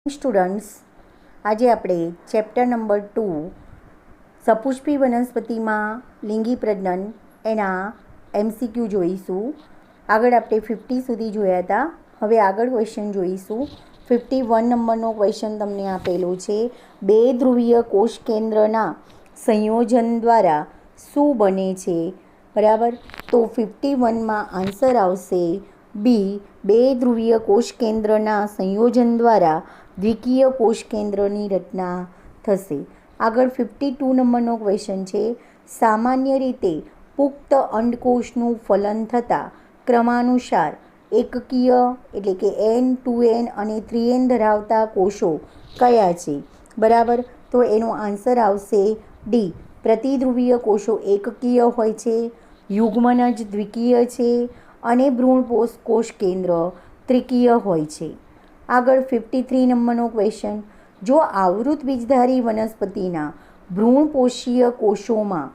Students, આજે આપણે chapter number 2 સપુષ્પી વનસ્પતિમાં લિંગી પ્રજનન એના MCQ જોઈશું. આગળ આપણે 50 સુધી જોયા હતા. હવે આગળ ક્વેશ્ચન જોઈશું. 51 નંબરનો ક્વેશ્ચન તમને આપેલો છે. બે ધ્રુવીય કોષ કેન્દ્રના સંયોજન દ્વારા શું બને છે? બરાબર, તો 51માં આન્સર આવશે બી. બે ધ્રુવીય કોષ કેન્દ્રના સંયોજન દ્વારા દ્વિકીય કોષ કેન્દ્રની રચના થશે. આગળ 52 નંબરનો ક્વેશ્ચન છે. સામાન્ય રીતે પુખ્ત અંડકોષનું ફલન થતાં ક્રમાનુસાર એકકીય એટલે કે N, 2N અને 3N ધરાવતા કોષો કયા છે? બરાબર, તો એનો આન્સર આવશે ડી. પ્રતિધ્રુવીય કોષો એકકીય હોય છે, યુગ્મનજ દ્વિકીય છે અને ભ્રૂણ કોષ કેન્દ્ર ત્રિકીય હોય છે. આગળ 53 નંબરનો ક્વેશ્ચન. જો આવૃત બીજધારી વનસ્પતિના ભ્રૂણપોષીય કોષોમાં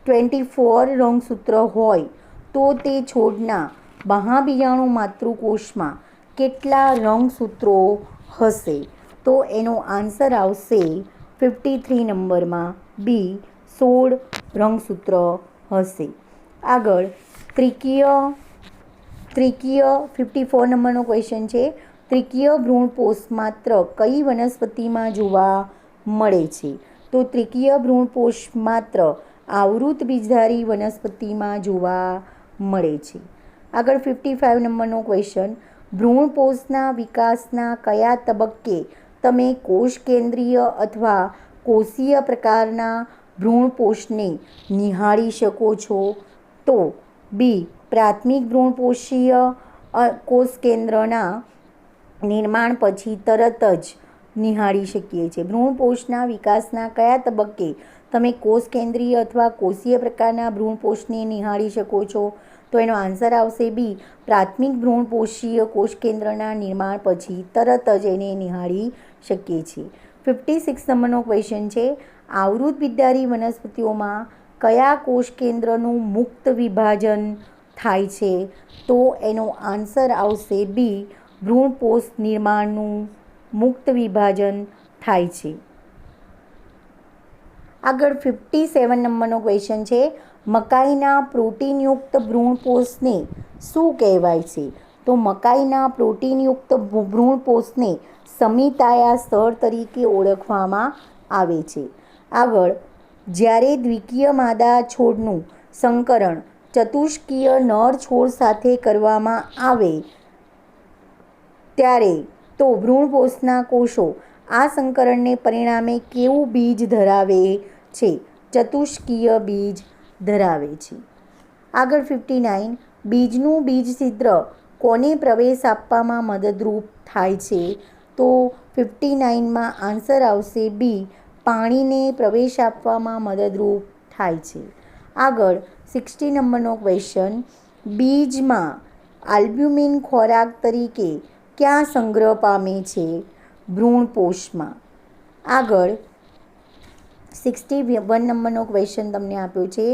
24 રંગસૂત્ર હોય તો તે છોડના મહાબીજાણુ માતૃકોષમાં કેટલા રંગસૂત્રો હશે? તો એનો આન્સર આવશે 53 નંબરમાં બી. 16 રંગસૂત્ર હશે. આગળ ત્રિકીય 54 નંબરનો ક્વેશ્ચન છે. ત્રિકીય ભ્રૂણપોષ માત્ર કઈ વનસ્પતિમાં જોવા મળે છે? તો ત્રિકીય ભ્રૂણપોષ માત્ર આવૃત બીજધારી વનસ્પતિમાં જોવા મળે છે. આગળ 55 નંબરનો ક્વેશ્ચન. ભ્રૂણપોષના વિકાસના કયા તબક્કે તમે કોષ કેન્દ્રીય અથવા કોષીય પ્રકારના ભ્રૂણપોષને નિહાળી શકો છો? તો બી. પ્રાથમિક ભ્રૂણપોષીય કોષ કેન્દ્રના નિર્માણ પછી તરત જ નિહાળી શકીએ છીએ. ભ્રૂણપોષના વિકાસના કયા તબક્કે તમે કોષ કેન્દ્રીય અથવા કોષીય પ્રકારના ભ્રૂણપોષને નિહાળી શકો છો? તો એનો આન્સર આવશે બી. પ્રાથમિક ભ્રૂણપોષીય કોષ કેન્દ્રના નિર્માણ પછી તરત જ એને નિહાળી શકીએ છીએ. 56 નંબરનો ક્વેશ્ચન છે. આવૃત બીજધારી વનસ્પતિઓમાં કયા કોષ કેન્દ્રનું મુક્ત વિભાજન થાય છે? તો એનો આન્સર આવશે બી. ભ્રૂણપોષ નિર્માણનું મુક્ત વિભાજન થાય છે. આગળ 57 નંબરનો ક્વેશ્ચન છે. મકાઈના પ્રોટીનયુક્ત ભ્રૂણપોષને શું કહેવાય છે? તો મકાઈના પ્રોટીનયુક્ત ભ્રૂણપોષને સમિતાયા સ્તર તરીકે ઓળખવામાં આવે છે. આગળ જ્યારે દ્વિકીય માદા છોડનું સંકરણ ચતુષ્કીય નર છોડ સાથે કરવામાં આવે ત્યારે તો ભ્રૂણપોષના કોષો આ સંકરણને પરિણામે કેવું બીજ ધરાવે છે? ચતુષ્કીય બીજ ધરાવે છે. આગળ 59. બીજનું બીજછિદ્ર કોને પ્રવેશ આપવામાં મદદરૂપ થાય છે? તો 59માં આન્સર આવશે બી. પાણીને પ્રવેશ આપવામાં મદદરૂપ થાય છે. આગળ 60 નંબરનો ક્વેશ્ચન. બીજમાં આલ્બ્યુમિન ખોરાક તરીકે ક્યાં સંગ્રહ પામે છે? ભ્રૂણપોષમાં. આગળ 61 નંબરનો ક્વેશ્ચન તમને આપ્યો છે.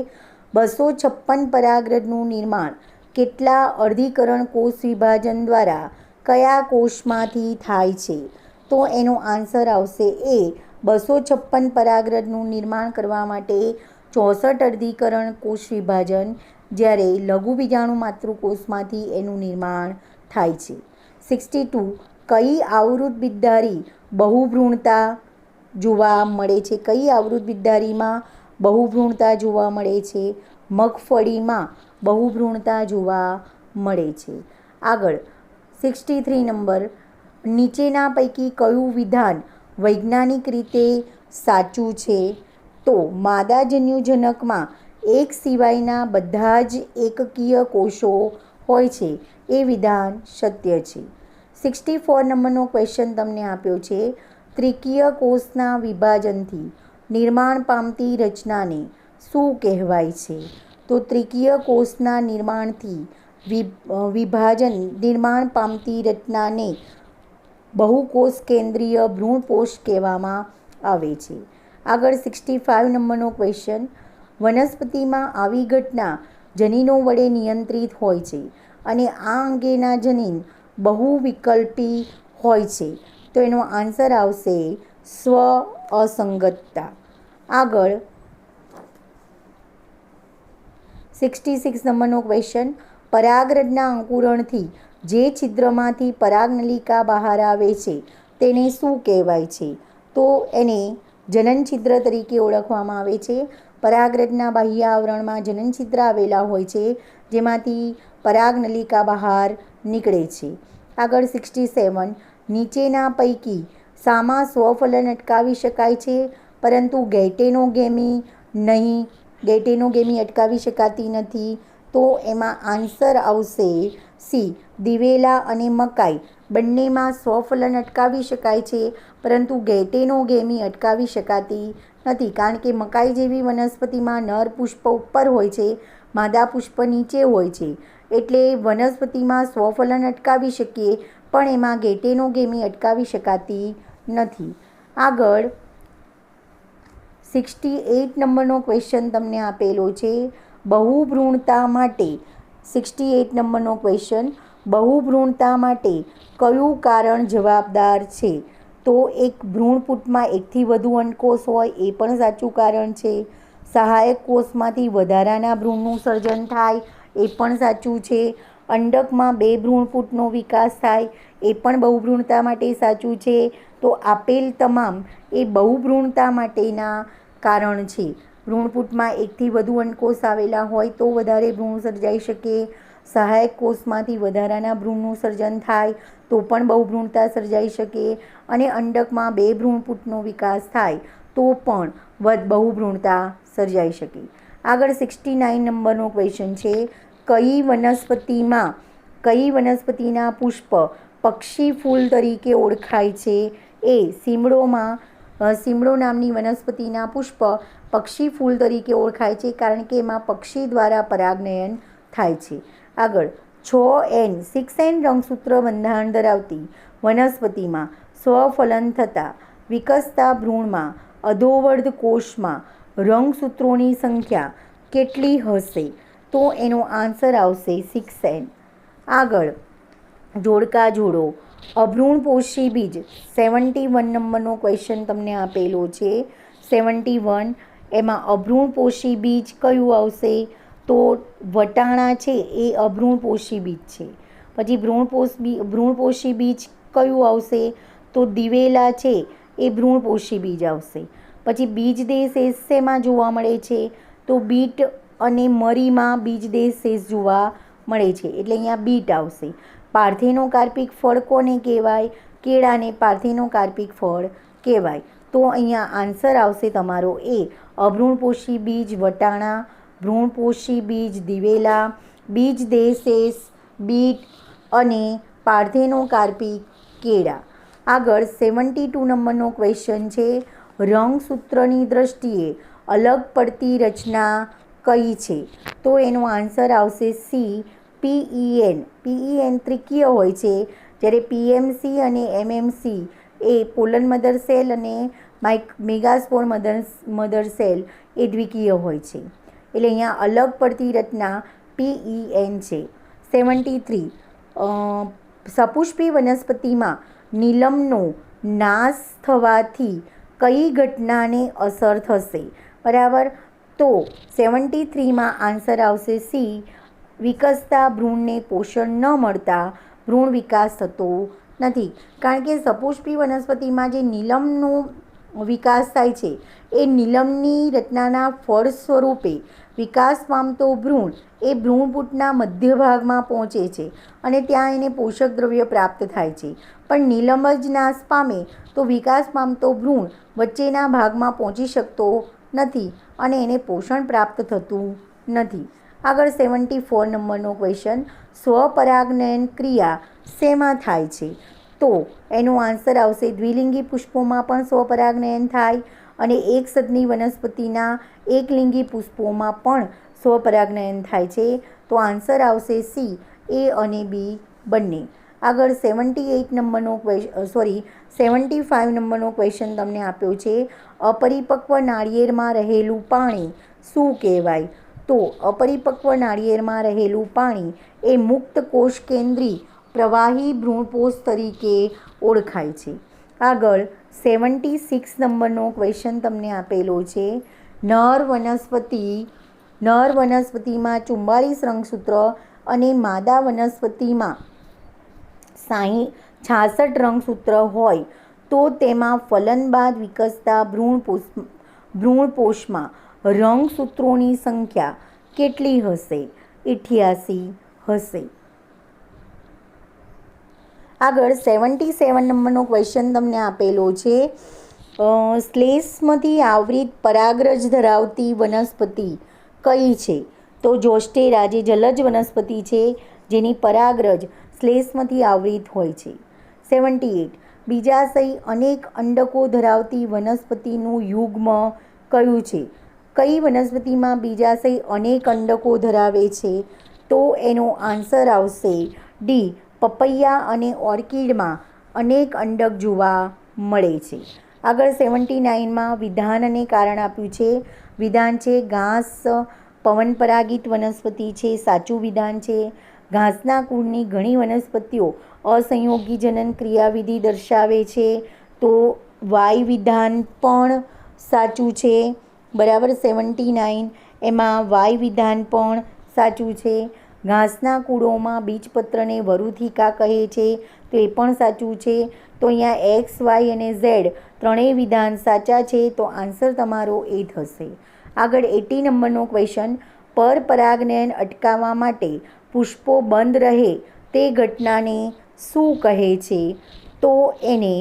256 પરાગરજનું નિર્માણ કેટલા અર્ધીકરણ કોષ વિભાજન દ્વારા કયા કોષમાંથી થાય છે? તો એનો આન્સર આવશે એ. 256 પરાગરજનું નિર્માણ કરવા માટે 64 અર્ધીકરણ કોષ વિભાજન, જ્યારે લઘુ બીજાણુ માતૃકોષમાંથી એનું નિર્માણ થાય છે. 62. કઈ આવૃત બીજધારી બહુભ્રૂણતા જોવા મળે છે? કઈ આવૃત બીજધારીમાં બહુભ્રૂણતા જોવા મળે છે? મગફળીમાં બહુભ્રૂણતા જોવા મળે છે. આગળ 63 નંબર. નીચેના પૈકી કયું વિધાન વૈજ્ઞાનિક રીતે સાચું છે? તો માદા જન્યુજનકમાં એક સિવાયના બધા જ એકકીય કોષો હોય છે એ વિધાન સત્ય છે. 64 નંબરનો ક્વેશ્ચન તમને આપ્યો છે. ત્રિકીય કોષના વિભાજનથી નિર્માણ પામતી રચનાને શું કહેવાય છે? તો ત્રિકીય કોષના નિર્માણથી નિર્માણ પામતી રચનાને બહુકોષ કેન્દ્રીય ભ્રૂણપોષ કહેવામાં આવે છે. આગળ 65 નંબરનો ક્વેશ્ચન. વનસ્પતિમાં આવી ઘટના જનીનો વડે નિયંત્રિત હોય છે અને આ અંગેના જનીન બહુવિકલ્પી હોય છે. તો એનો આન્સર આવશે સ્વ અસંગતતા. આગળ 66 નંબરનો ક્વેશ્ચન, પરાગરજના અંકુરણથી જે છિદ્રમાંથી પરાગનલિકા બહાર આવે છે તેને શું કહેવાય છે? તો એને જનનછિદ્ર તરીકે ઓળખવામાં આવે છે. પરાગરજના બાહ્ય આવરણમાં જનનછિદ્ર આવેલા હોય છે જેમાંથી પરાગનલિકા બહાર નીકળે છે. આગળ 67, નીચેના પૈકી શામાં સ્વફલન અટકાવી શકાય છે પરંતુ ગેટેનોગેમી નહીં? ગેટેનોગેમી અટકાવી શકાતી નથી. તો એમાં આન્સર આવશે સી, દિવેલા અને મકાઈ બંનેમાં સ્વફલન અટકાવી શકાય છે પરંતુ ગેટેનોગેમી અટકાવી શકાતી નથી. કારણ કે મકાઈ જેવી વનસ્પતિમાં નર પુષ્પ ઉપર હોય છે, માદા પુષ્પ નીચે હોય છે. એટલે વનસ્પતિમાં સ્વફલન અટકાવી શકીએ પણ એમાં ગેટેનોગેમી અટકાવી શકાતી નથી. આગળ 68 નંબરનો ક્વેશ્ચન તમને આપેલો છે, બહુભ્રૂણતા માટે. 68 નંબરનો ક્વેશ્ચન, બહુભ્રૂણતા માટે કયું કારણ જવાબદાર છે? તો એક ભ્રૂણપૂટમાં એકથી વધુ અંડકોષ હોય એ પણ સાચું કારણ છે. સહાયક કોષમાંથી વધારાના ભ્રૂણનું સર્જન થાય એ પણ સાચું છે. અંડકમાં 2 ભ્રૂણપૂટનો વિકાસ થાય એ પણ બહુભ્રૂણતા માટે સાચું છે. તો આપેલ તમામ એ બહુભ્રૂણતા માટેના કારણ છે. ભ્રૂણપૂટમાં એકથી વધુ અંડકોષ આવેલા હોય તો વધારે ભ્રૂણ સર્જાઈ શકે. સહાયક કોષમાંથી વધારાના ભ્રૂણનું સર્જન થાય તો પણ બહુભ્રૂણતા સર્જાઈ શકે. અને અંડકમાં 2 ભ્રૂણપૂટનો વિકાસ થાય તો પણ બહુભ્રૂણતા સર્જાઈ શકે. આગળ 69 નંબરનો ક્વેશ્ચન છે, કઈ વનસ્પતિના પુષ્પ પક્ષી ફૂલ તરીકે ઓળખાય છે? એ સીમડો નામની વનસ્પતિના પુષ્પ પક્ષી ફૂલ તરીકે ઓળખાય છે કારણ કે એમાં પક્ષી દ્વારા પરાગનયન થાય છે. આગળ 6N 6N રંગસૂત્ર બંધારણ ધરાવતી વનસ્પતિમાં સ્વફલન થતાં વિકસતા ભ્રૂણમાં અધોવર્ધ કોષમાં રંગસૂત્રોની સંખ્યા કેટલી હશે? તો એનો આન્સર આવશે 6N. આગળ જોડકા જોડો, અભ્રૂણપોષી બીજ. 71 નંબરનો ક્વેશ્ચન તમને આપેલો છે. 71, એમાં અભ્રૂણપોષી બીજ કયું આવશે? તો વટાણા છે એ અભ્રૂણપોષી બીજ છે. પછી ભ્રૂણપોષી બીજ કયું આવશે? તો દિવેલા છે એ ભ્રૂણપોષી બીજ આવશે. પછી બીજદેહ શેષ શેમાં જોવા મળે છે? તો બીટ અને મરીમાં બીજદેહ શેષ જોવા મળે છે એટલે અહીંયા બીટ આવશે. પાર્થેનોકાર્પિક ફળ કોને કહેવાય? કેળાને પાર્થેનોકાર્પિક ફળ કહેવાય. તો અહીંયા આન્સર આવશે તમારો એ, અભ્રૂણપોષી બીજ વટાણા, ભ્રૂણપોષી બીજ દિવેલા, બીજદેહ શેષ બીટ અને પાર્થેનોકાર્પિક કેળા. આગળ 72 નંબરનો ક્વેશ્ચન છે, રંગસૂત્રની દ્રષ્ટિએ અલગ પડતી રચના કઈ છે? તો એનો આન્સર આવશે સી, PEN. PEN ત્રિકીય હોય છે જ્યારે PMC અને MMC એ પોલન મધર સેલ અને મેગાસ્પોર મધર સેલ એ દ્વિકીય હોય છે. એટલે અહીંયા અલગ પડતી રચના PEN છે. 73, સપુષ્પી વનસ્પતિમાં નીલમનો નાશ થવાથી કઈ ઘટનાને અસર થશે? બરાબર. તો 73માં આન્સર આવશે સી, વિકસતા ભ્રૂણને પોષણ ન મળતા ભ્રૂણ વિકાસ થતો નથી. કારણ કે સપુષ્પી વનસ્પતિમાં જે નીલમનો વિકાસ થાય છે એ નીલમની રચનાના ફળ સ્વરૂપે વિકાસ પામતો ભ્રૂણ એ ભ્રૂણપૂટના મધ્ય ભાગમાં પહોંચે છે અને ત્યાં એને પોષક દ્રવ્ય પ્રાપ્ત થાય છે. પણ નીલમ જ નાશ પામે તો વિકાસ પામતો ભ્રૂણ વચ્ચેના ભાગમાં પહોંચી શકતો નથી અને એને પોષણ પ્રાપ્ત થતું નથી. આગળ 74 નંબરનો ક્વેશ્ચન, સ્વપરાગનયન ક્રિયા શેમાં થાય છે? તો એનો આન્સર આવશે દ્વિલિંગી પુષ્પોમાં પણ સ્વપરાગનયન થાય અને એકસદની વનસ્પતિના એકલિંગી પુષ્પોમાં પણ સ્વપરાગનયન થાય છે. તો આન્સર આવશે સી, A અને B બંને. આગળ 75 નંબરનો ક્વેશ્ચન તમને આપ્યો છે, અપરિપક્વ નાળિયેરમાં રહેલું પાણી શું કહેવાય? તો અપરિપક્વ નાળિયેરમાં રહેલું પાણી એ મુક્ત કોષ કેન્દ્રી પ્રવાહી ભ્રૂણપોષ તરીકે ઓળખાય છે. આગળ 76 નંબરનો ક્વેશ્ચન તમને આપેલો છે. નર વનસ્પતિમાં 44 રંગસૂત્ર અને માદા વનસ્પતિમાં 66 રંગસૂત્ર હોય તો તેમાં ફલન બાદ વિકસતા ભ્રૂણપોષમાં રંગસૂત્રોની સંખ્યા કેટલી હશે? 88 હશે. આગળ 77 નંબરનો ક્વેશ્ચન તમને આપેલો છે. શ્લેષ્મથી આવૃત પરાગરજ ધરાવતી વનસ્પતિ કઈ છે? તો જોસ્ટેરા જે જલજ વનસ્પતિ છે જેની પરાગરજ શ્લેષ્મથી આવૃત હોય છે. 78 બીજાશય અનેક અંડકો ધરાવતી વનસ્પતિનું યુગ્મ કયું છે? કઈ વનસ્પતિમાં બીજાશય અનેક અંડકો ધરાવે છે? તો એનો આન્સર આવશે ડી. પપૈયા અને ઓર્કિડમાં અનેક અંડક જોવા મળે છે. આગળ 79માં વિધાન અને કારણ આપ્યું છે. વિધાન છે ઘાસ પવનપરાગિત વનસ્પતિ છે, સાચું વિધાન છે. ઘાસના કુળની ઘણી વનસ્પતિઓ અસંયોગી જનન ક્રિયાવિધિ દર્શાવે છે, તો વાય વિધાન પણ સાચું છે. બરાબર. 79 એમાં વાય વિધાન પણ સાચું છે. ઘાસના કુળોમાં બીજપત્રને વરુથિકા કહે છે, તો એ પણ સાચું છે. તો અહીંયા એક્સ, વાય અને ઝેડ ત્રણેય વિધાન સાચા છે, તો આન્સર તમારો એ થશે. આગળ 80 નંબરનો ક્વેશ્ચન. પરપરાગનયન અટકાવવા માટે પુષ્પો બંધ રહે તે ઘટનાને શું કહે છે? તો એને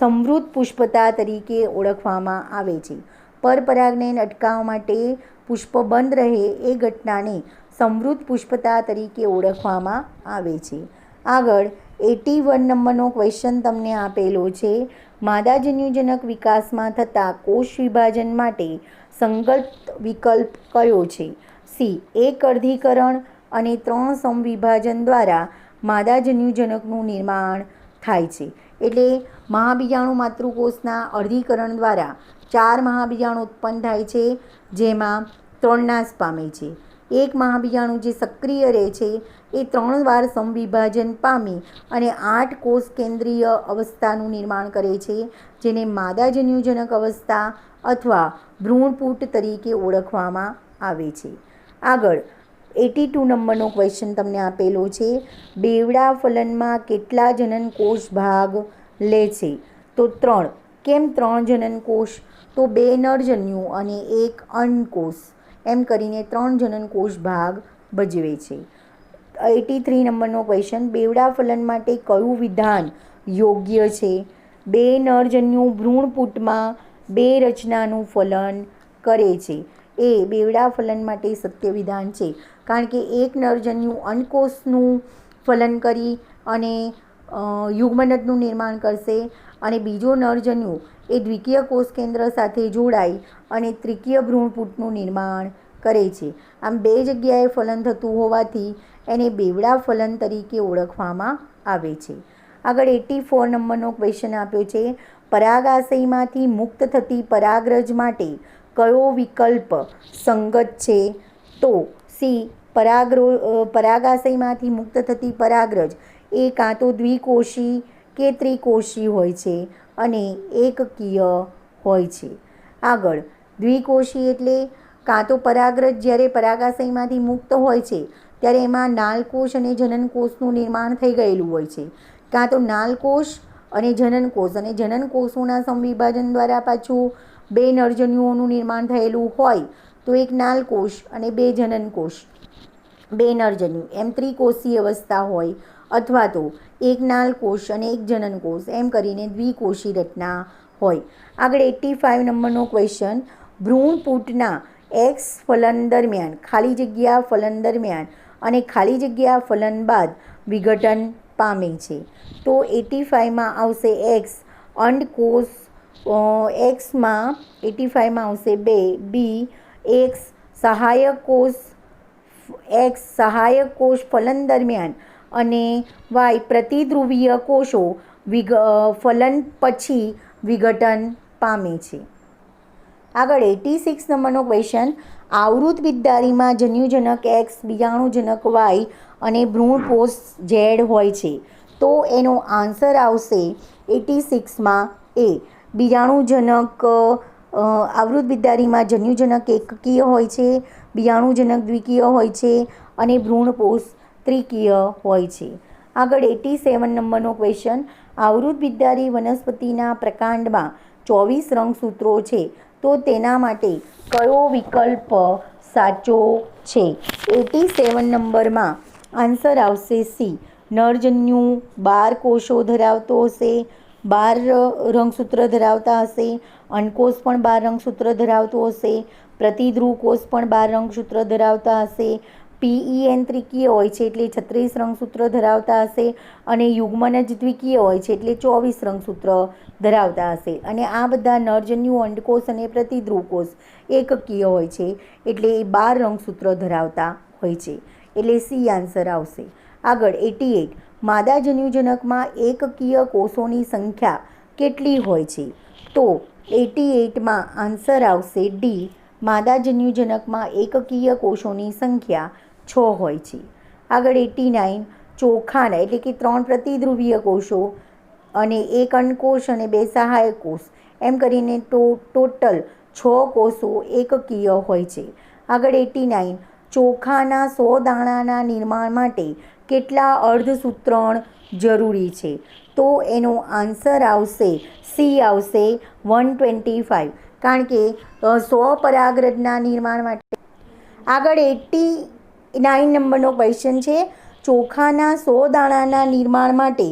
સમૃદ્ધ પુષ્પતા તરીકે ઓળખવામાં આવે છે. પરપરાગનયન અટકાવવા માટે પુષ્પ બંધ રહે એ ઘટનાને સમૃદ્ધ પુષ્પતા તરીકે ઓળખવામાં આવે છે. આગળ 81 નંબરનો ક્વેશ્ચન તમને આપેલો છે. માદાજન્યુજનક વિકાસમાં થતા કોષ વિભાજન માટે સંગત વિકલ્પ કયો છે? સી. એક અર્ધીકરણ અને 3 સમવિભાજન દ્વારા માદાજન્યુજનકનું નિર્માણ થાય છે. એટલે મહાબીજાણુ માતૃકોષના અર્ધીકરણ દ્વારા 4 મહાબીજાણુ ઉત્પન્ન થાય છે, જેમાં 3 નાશ પામે છે. એક મહાબીજાણુ જે સક્રિય રહે છે એ 3 વાર સમવિભાજન પામી અને 8 કોષ કેન્દ્રીય અવસ્થાનું નિર્માણ કરે છે, જેને માદાજન્યુજનક અવસ્થા અથવા ભ્રૂણપૂટ તરીકે ઓળખવામાં આવે છે. આગળ 82 નંબરનો ક્વેશ્ચન તમને આપેલો છે. બેવડા ફલનમાં કેટલા જનનકોષ ભાગ લે છે? તો 3. કેમ 3 જનનકોષ? તો 2 નરજન્યુ અને 1 અંડકોષ એમ કરીને 3 જનનકોષ ભાગ ભજવે છે. 83 નંબરનો ક્વેશ્ચન. બેવડા ફલન માટે કયું વિધાન યોગ્ય છે? 2 નરજન્યુ ભ્રૂણપૂટમાં 2 રચનાનું ફલન કરે છે. એ બેવડા ફલન માટે સત્ય વિધાન છે, કારણ કે એક નરજન્યુ અંડકોષનું ફલન કરી અને યુગ્મનદનું નિર્માણ કરશે અને બીજો નરજન્યુ એ દ્વિકીય કોષ કેન્દ્ર સાથે જોડાઈ અને ત્રિકીય ભ્રૂણપૂટનું નિર્માણ કરે છે. આમ 2 જગ્યાએ ફલન થતું હોવાથી એને બેવડા ફલન તરીકે ઓળખવામાં આવે છે. આગળ 84 નંબરનો ક્વેશ્ચન આપ્યો છે. પરાગાશયમાંથી મુક્ત થતી પરાગરજ માટે કયો વિકલ્પ સંગત છે? તો સી. પરાગાશયમાંથી મુક્ત થતી પરાગરજ એ કાં તો દ્વિકોષી કે ત્રિકોષી હોય છે અને એકકીય હોય છે. આગળ દ્વિકોષી એટલે કાં તો પરાગરજ જ્યારે પરાગાશયમાંથી મુક્ત હોય છે ત્યારે એમાં નાલકોષ અને જનનકોષનું નિર્માણ થઈ ગયેલું હોય છે, કાં તો નાલકોષ અને જનનકોષોના સમવિભાજન દ્વારા પાછું 2 નરજન્યુઓનું નિર્માણ થયેલું હોય તો એક નાલકોષ અને 2 જનનકોષ, 2 નરજન્યુ એમ ત્રિકોષીય અવસ્થા હોય, અથવા તો એક નાલકોષ અને એક જનનકોષ એમ કરીને દ્વિકોષી રચના હોય. આગળ 85 નંબરનો ક્વેશ્ચન. ભ્રૂણપૂટના એક્સ ફલન દરમિયાન, ખાલી જગ્યા ફલન દરમિયાન અને ખાલી જગ્યા ફલન બાદ વિઘટન પામે છે. તો 85માં આવશે એક્સ અંડકોષ, એક્સમાં 85માં આવશે 2, બી એક્સ સહાયક કોષ ફલન દરમિયાન અને વાય પ્રતિધ્રુવીય કોષો ફલન પછી વિઘટન પામે છે. આગળ 86 નંબરનો ક્વેશ્ચન. આવૃત બિદદારીમાં જન્યુજનક એક્સ, બીજાણુજનક વાય અને ભ્રૂણપોષ ઝેડ હોય છે. તો એનો આન્સર આવશે 86માં એ. બીજાણુજનક આવૃત બિદદારીમાં જન્યુજનક એકકીય હોય છે, બીજાણુજનક દ્વિકીય હોય છે અને ભ્રૂણપોષ ત્રિકીય હોય છે. આગળ 87 નંબરનો ક્વેશ્ચન. આવૃત બિદદારી વનસ્પતિના પ્રકાંડમાં 24 રંગસૂત્રો છે, તો તેના માટે કયો વિકલ્પ સાચો છે? 87 નંબરમાં આન્સર આવશે સી. નરજન્યુ 12 કોષો ધરાવતો હશે, 12 રંગસૂત્ર ધરાવતા હશે. અંડકોષ પણ 12 રંગસૂત્ર ધરાવતો હશે. પ્રતિધ્રુવ કોષ પણ 12 રંગસૂત્ર ધરાવતા હશે. PEN ત્રિકીય હોય છે એટલે 36 રંગસૂત્ર ધરાવતા હશે અને યુગ્મનજ દ્વિકીય હોય છે એટલે 24 રંગસૂત્ર ધરાવતા હશે. અને આ બધા નરજન્યુ, અંડકોષ અને પ્રતિધ્રુવ કોષ એકકીય હોય છે એટલે 12 રંગસૂત્ર ધરાવતા હોય છે એટલે સી આન્સર આવશે. આગળ 88. માદા જન્યુજનકમાં એકકીય કોષોની સંખ્યા કેટલી હોય છે? તો 88માં આન્સર આવશે ડી. માદા જન્યુજનકમાં એકકીય કોષોની સંખ્યા 6 હોય છે. આગળ 89. ચોખાના એટલે કે 3 પ્રતિધ્રુવીય કોષો અને 1 અંડકોષ અને 2 સહાયક કોષ એમ કરીને ટોટલ 6 કોષો એકકીય હોય છે. આગળ 89. ચોખાના 100 દાણાના નિર્માણ માટે કેટલા અર્ધસૂત્રણ જરૂરી છે? તો એનો આન્સર આવશે સી આવશે 125. કારણ કે 100 પરાગરજના નિર્માણ માટે. આગળ 89 નંબરનો ક્વેશ્ચન છે. ચોખાના 100 દાણાના નિર્માણ માટે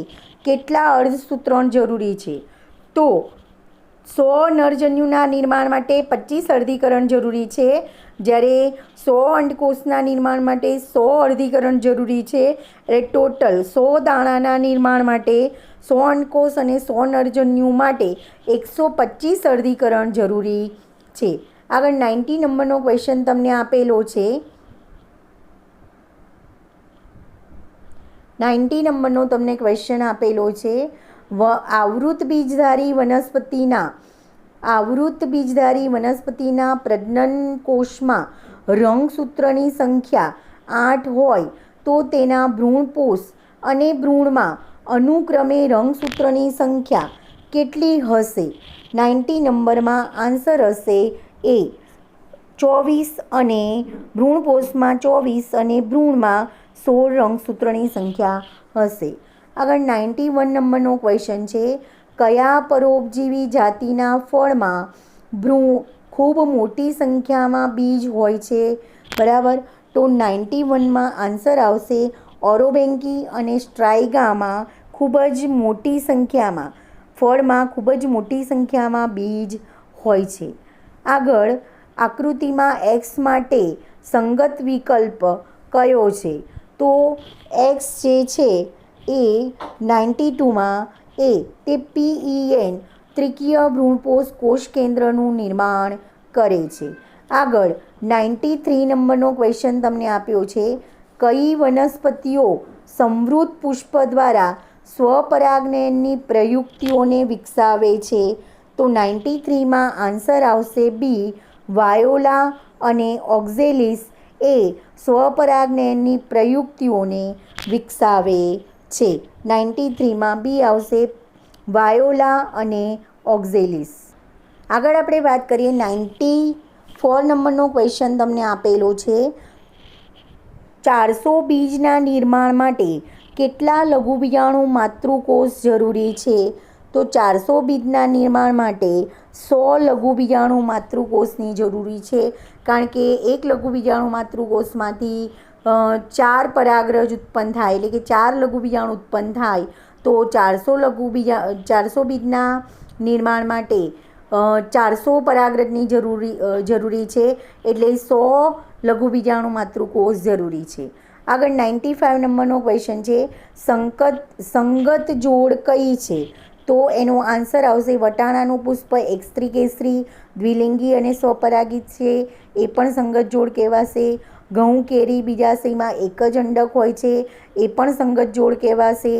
કેટલા અર્ધસૂત્રણ જરૂરી છે? તો 100 નરજન્યુના નિર્માણ માટે 25 અર્ધીકરણ જરૂરી છે, જ્યારે 100 અંડકોષના નિર્માણ માટે 100 અર્ધીકરણ જરૂરી છે. એટલે ટોટલ 100 દાણાના નિર્માણ માટે 100 અંડકોષ અને 100 નરજન્યુ માટે 125 અર્ધીકરણ જરૂરી છે. આગળ 90 નંબરનો ક્વેશ્ચન તમને આપેલો છે. 90 નંબરનો તમને ક્વેશ્ચન આપેલો છે. આવૃત બીજધારી વનસ્પતિના પ્રજનન કોષમાં રંગસૂત્રની સંખ્યા 8 હોય તો તેના ભ્રૂણપોષ અને ભ્રૂણમાં અનુક્રમે રંગસૂત્રની સંખ્યા કેટલી હશે? 90 નંબરમાં આન્સર હશે એ 24 અને ભ્રૂણપોષમાં 24 અને ભ્રૂણમાં 16 રંગસૂત્રની સંખ્યા હશે. આગળ 91 નંબરનો ક્વેશ્ચન છે. કયા પરોપજીવી જાતિના ફળમાં ખૂબ મોટી સંખ્યામાં બીજ હોય છે? બરાબર. તો 91માં આન્સર આવશે ઓરોબેન્કી અને સ્ટ્રાઇગામાં ખૂબ જ મોટી સંખ્યામાં ફળમાં ખૂબ જ મોટી સંખ્યામાં બીજ હોય છે. આગળ આકૃતિમાં એક્સ માટે સંગત વિકલ્પ કયો છે? તો એક્સ જે છે એ 92માં એ તે PEN ત્રિકીય ભ્રૂણપોષ કોષ કેન્દ્રનું નિર્માણ કરે છે. આગળ 93 નંબરનો ક્વેશ્ચન તમને આપ્યો છે. કઈ વનસ્પતિઓ સમૃદ્ધ પુષ્પ દ્વારા સ્વપરાગનયનની પ્રયુક્તિઓને વિકસાવે છે? તો 93માં આન્સર આવશે બી. વાયોલા અને ઓક્ઝેલિસ એ સ્વપરાગનયનની પ્રયુક્તિઓને વિકસાવે છે. 93માં બી આવશે વાયોલા અને ઓક્ઝેલિસ. આગળ આપણે વાત કરીએ 94 નંબરનો ક્વેશ્ચન તમને આપેલો છે. 400 બીજના નિર્માણ માટે કેટલા લઘુબીજાણુ માતૃકોષ જરૂરી છે? તો 400 બીજના નિર્માણ માટે 100 લઘુબીજાણુ માતૃકોષની જરૂરી છે, કારણ કે એક લઘુબીજાણુ માતૃકોષમાંથી 4 પરાગરજ ઉત્પન્ન થાય એટલે કે 4 લઘુબીજાણુ ઉત્પન્ન થાય. તો 400 બીજના નિર્માણ માટે 400 પરાગરજની જરૂરી છે એટલે 100 લઘુબીજાણુ માતૃકોષ જરૂરી છે. આગળ 95 નંબરનો ક્વેશ્ચન છે. સંગત જોડ કઈ છે? તો એનો આન્સર આવશે વટાણાનું પુષ્પ એક સ્ત્રી કેસરી દ્વિલિંગી અને સ્વપરાગિત છે, એ પણ સંગત જોડ કહેવાશે. ઘઉં કેરી બીજાશયમાં એક જ અંડક હોય છે, એ પણ સંગત જોડ કહેવાશે.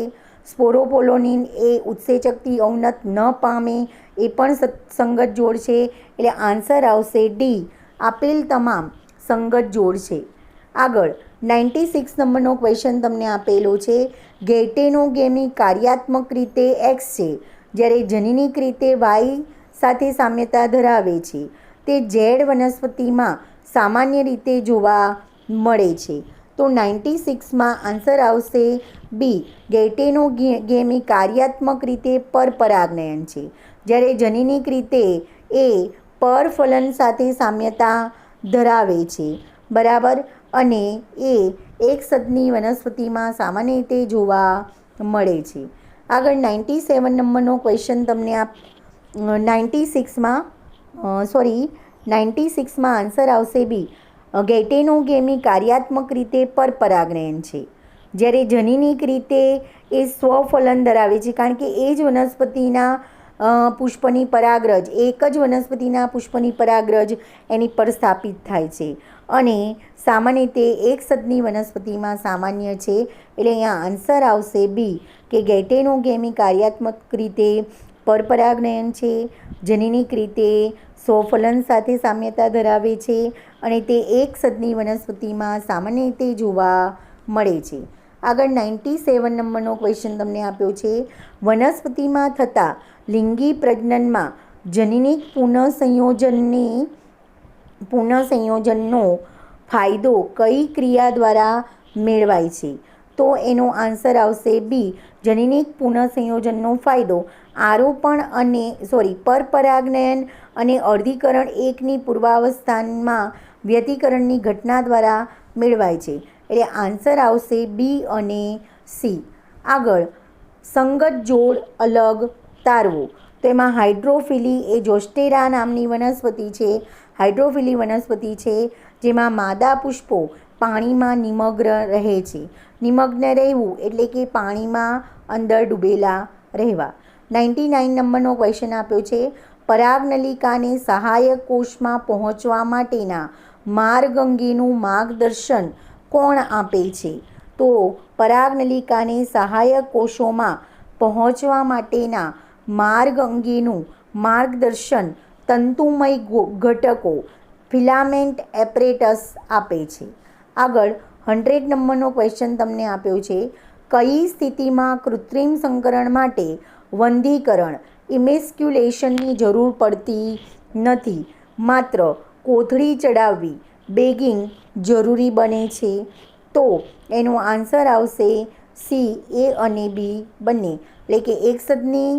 સ્પોરોપોલોનિન એ ઉત્સેચકથી અવનત ન પામે, એ પણ સંગત જોડ છે એટલે આન્સર આવશે ડી. આપેલ તમામ સંગત જોડ છે. આગળ 96 નંબરનો ક્વેશ્ચન તમને આપેલો છે. ગેટેનોગેમી કાર્યાત્મક રીતે એક્સ છે, જ્યારે જનીનિક રીતે વાય સાથે સામ્યતા ધરાવે છે. તે ઝેડ વનસ્પતિમાં સામાન્ય રીતે જોવા મળે છે. તો 96માં આન્સર આવશે બી. ગેટેનોગેમી કાર્યાત્મક રીતે પરપરાગનયન છે, જ્યારે જનીનિક રીતે એ પરફલન સાથે સામ્યતા ધરાવે છે. બરાબર. અને એ એક સદની વનસ્પતિમાં સામાન્ય રીતે જોવા મળે છે. આગળ 97 નંબરનો ક્વેશ્ચન તમને 96માં આન્સર આવશે બી. ગેટેનોગેમી કાર્યાત્મક રીતે પરપરાગનયન છે, જ્યારે જનીનિક રીતે એ સ્વફલન ધરાવે છે, કારણ કે એ જ વનસ્પતિના પુષ્પની પરાગરજ, એક જ વનસ્પતિના પુષ્પની પરાગરજ એની પર સ્થાપિત થાય છે અને સામાન્ય રીતે એક સદની વનસ્પતિમાં સામાન્ય છે. એટલે અહીંયા આન્સર આવશે બી, કે ગેટેનોગેમી કાર્યાત્મક રીતે પરપરાગનયન છે, જનીનિક રીતે સ્વફલન સાથે સામ્યતા ધરાવે છે અને તે એક સદની વનસ્પતિમાં સામાન્ય રીતે જોવા મળે છે. આગળ 97 નંબરનો ક્વેશ્ચન તમને આપ્યો છે. વનસ્પતિમાં થતા લિંગી પ્રજનનમાં જનીનિક પુનઃસંયોજનનો ફાયદો કઈ ક્રિયા દ્વારા મેળવાય છે? તો એનો આન્સર આવશે બી. જનીનિક પુનઃસંયોજનનો ફાયદો પરપરાગનયન અને અર્ધીકરણ એકની પૂર્વાવસ્થામાં વ્યતિકરણની ઘટના દ્વારા મેળવાય છે. એટલે આન્સર આવશે બી અને સી. આગળ સંગત જોડ અલગ તારવો. તો એમાં હાઇડ્રોફિલી એ જોસ્ટેરા નામની વનસ્પતિ છે. હાઇડ્રોફિલી વનસ્પતિ છે જેમાં માદા પુષ્પો પાણીમાં નિમગ્ન રહે છે. નિમગ્ન રહેવું એટલે કે પાણીમાં અંદર ડૂબેલા રહેવા. 99 નંબરનો ક્વેશ્ચન આપ્યો છે. પરાગનલિકાને સહાયક કોષમાં પહોંચવા માટેના માર્ગ અંગેનું માર્ગદર્શન કોણ આપે છે? તો પરાગનલિકાને સહાયક કોષોમાં પહોંચવા માટેના માર્ગ અંગેનું માર્ગદર્શન તંતુમય ઘટકો ફિલામેન્ટ એપરેટસ આપે છે. આગળ 100 નંબરનો ક્વેશ્ચન તમને આપ્યો છે. કઈ સ્થિતિમાં કૃત્રિમ સંકરણ માટે વંધીકરણ ઇમેસ્ક્યુલેશનની જરૂર પડતી નથી, માત્ર કોથળી ચડાવવી બેગિંગ જરૂરી બને છે? તો એનો આન્સર આવશે સી. એ અને બી બંને. એટલે કે એક સદની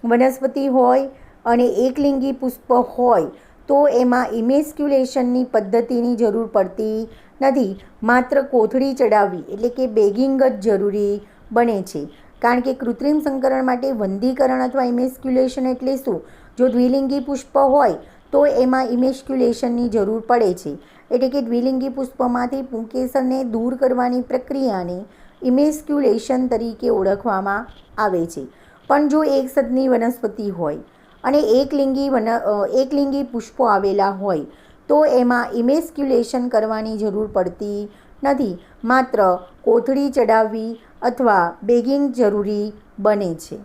વનસ્પતિ હોય અને એકલિંગી પુષ્પ હોય તો એમાં ઇમેસ્ક્યુલેશનની પદ્ધતિની જરૂર પડતી નથી, માત્ર કોથળી ચડાવવી એટલે કે બેગિંગ જ જરૂરી બને છે. કારણ કે કૃત્રિમ સંકરણ માટે વંધીકરણ અથવા ઇમેસ્ક્યુલેશન એટલે શું? જો દ્વિલિંગી પુષ્પ હોય તો એમાં ઇમેસ્ક્યુલેશનની જરૂર પડે છે. એટલે કે દ્વિલિંગી પુષ્પમાંથી પુંકેસરને દૂર કરવાની પ્રક્રિયાને ઇમેસ્ક્યુલેશન તરીકે ઓળખવામાં આવે છે. પણ જો એક સદની વનસ્પતિ હોય અને એકલિંગી પુષ્પો આવેલા હોય તો એમાં ઇમેસ્ક્યુલેશન કરવાની જરૂર પડતી નથી, માત્ર કોથળી ચડાવવી અથવા બેગિંગ જરૂરી બને છે.